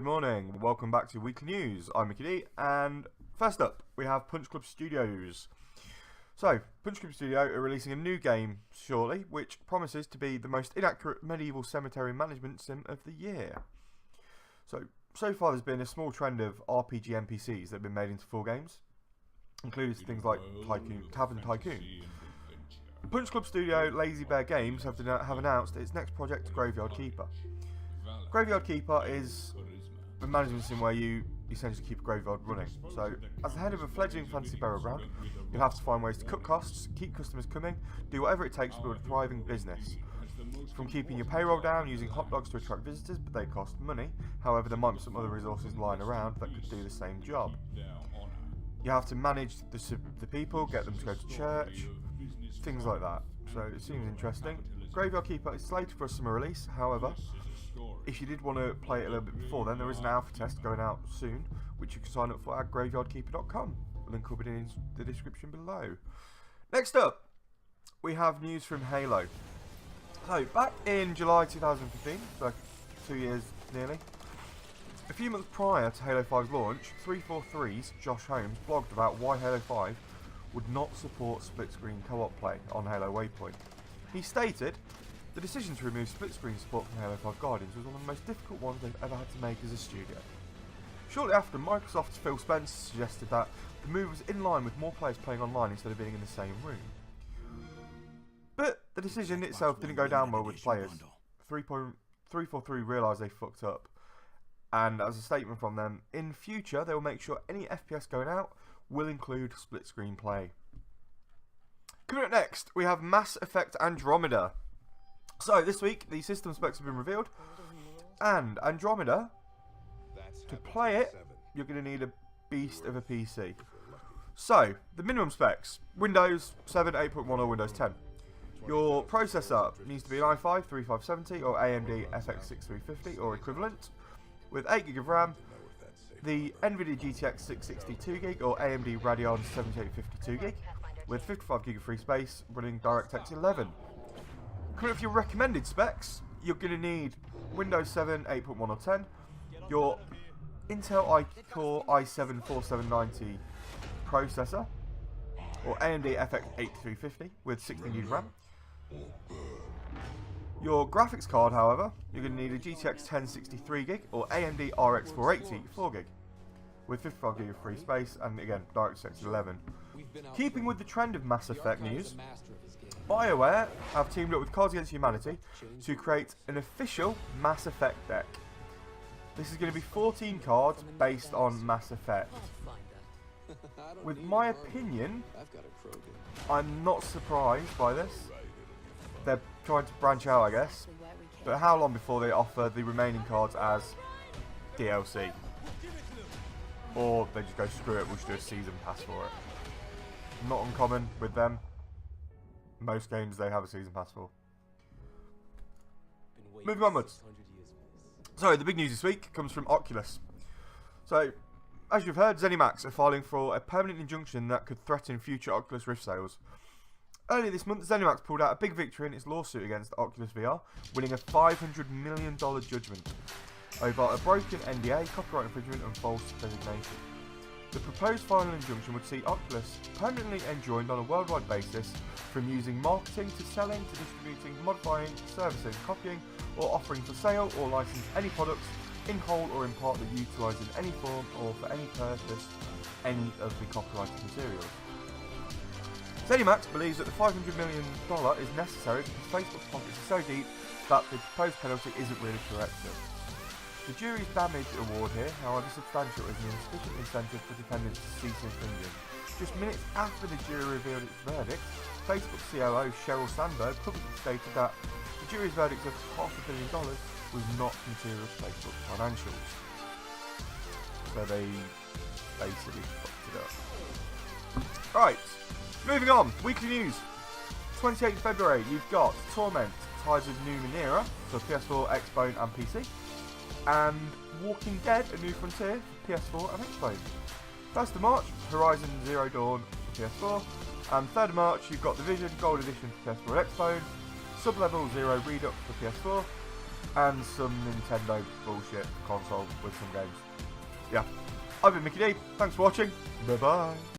Good morning, welcome back to Weekly News. I'm Mickey D, and first up we have Punch Club Studios. So, Punch Club Studio are releasing a new game shortly, which promises to be the most inaccurate medieval cemetery management sim of the year. So far there's been a small trend of RPG NPCs that have been made into full games, including things like Tavern Tycoon. Punch Club Studio Lazy Bear Games have announced its next project, Graveyard Keeper. Graveyard Keeper is a management sim where you essentially keep a graveyard running. So, as the head of a fledgling fantasy burial ground, you'll have to find ways to cut costs, keep customers coming, do whatever it takes to build a thriving business. From keeping your payroll down, using hot dogs to attract visitors, but they cost money. However, there might be some other resources lying around that could do the same job. You have to manage the people, get them to go to church, things like that. So it seems interesting. Graveyard Keeper is slated for a summer release. However, if you did want to play it a little bit before then, there is an alpha test going out soon, which you can sign up for at graveyardkeeper.com. Link will be in the description below. Next up, we have news from Halo. So, back in July 2015, so 2 years nearly, a few months prior to Halo 5's launch, 343's Josh Holmes blogged about why Halo 5 would not support split-screen co-op play on Halo Waypoint. He stated, "The decision to remove split-screen support from Halo 5 Guardians was one of the most difficult ones they've ever had to make as a studio." Shortly after, Microsoft's Phil Spencer suggested that the move was in line with more players playing online instead of being in the same room. But the decision itself didn't go down well with players. 343 realised they fucked up, and as a statement from them, in future they will make sure any FPS going out will include split screen play. Coming up next, we have Mass Effect Andromeda. So this week the system specs have been revealed, and Andromeda, to play it, you're going to need a beast of a PC. So the minimum specs: Windows 7, 8.1 or Windows 10. Your processor needs to be an i5 3570 or AMD FX 6350 or equivalent, with 8GB of RAM, the NVIDIA GTX 662GB or AMD Radeon 7852GB, with 55GB of free space, running DirectX 11. Coming up for your recommended specs, you're going to need Windows 7, 8.1 or 10, your Intel iCore i7-4790 processor, or AMD FX 8350 with 16GB RAM. Your graphics card, however, you're going to need a GTX 1063GB or AMD RX 480 4GB with 55GB of free space, and again DirectX 11. Keeping with the trend of Mass Effect news, BioWare have teamed up with Cards Against Humanity to create an official Mass Effect deck. This is going to be 14 cards based on Mass Effect. With my opinion, I'm not surprised by this. They're trying to branch out, I guess. But how long before they offer the remaining cards as DLC? Or they just go, screw it, we'll just do a season pass for it. Not uncommon with them. Most games they have a season pass for. Moving onwards. So, the big news this week comes from Oculus. So, as you've heard, ZeniMax are filing for a permanent injunction that could threaten future Oculus Rift sales. Earlier this month, ZeniMax pulled out a big victory in its lawsuit against Oculus VR, winning a $500 million judgment over a broken NDA, copyright infringement and false designation. The proposed final injunction would see Oculus permanently enjoined on a worldwide basis from using marketing to selling to distributing, modifying, servicing, copying or offering for sale or license any products in whole or in part that utilise in any form or for any purpose any of the copyrighted materials. ZeniMax believes that the $500 million is necessary because Facebook's pockets are so deep that the proposed penalty isn't really corrective. The jury's damage award here, however substantial, is an insufficient incentive for defendants to cease infringing. Just minutes after the jury revealed its verdict, Facebook COO Sheryl Sandberg publicly stated that the jury's verdict of $500 million was not material to Facebook's financials. So they basically fucked it up. Right, moving on. Weekly news. 28th February, you've got Torment, Tides of Numenera for PS4, Xbone and PC. And Walking Dead, A New Frontier for PS4 and Xbox. 1st of March, Horizon Zero Dawn for PS4. And 3rd of March, you've got The Division Gold Edition for PS4 and Xbox. Sublevel Zero Redux for PS4. and some Nintendo bullshit console with some games. Yeah, I've been Mickey D. Thanks for watching. Bye bye.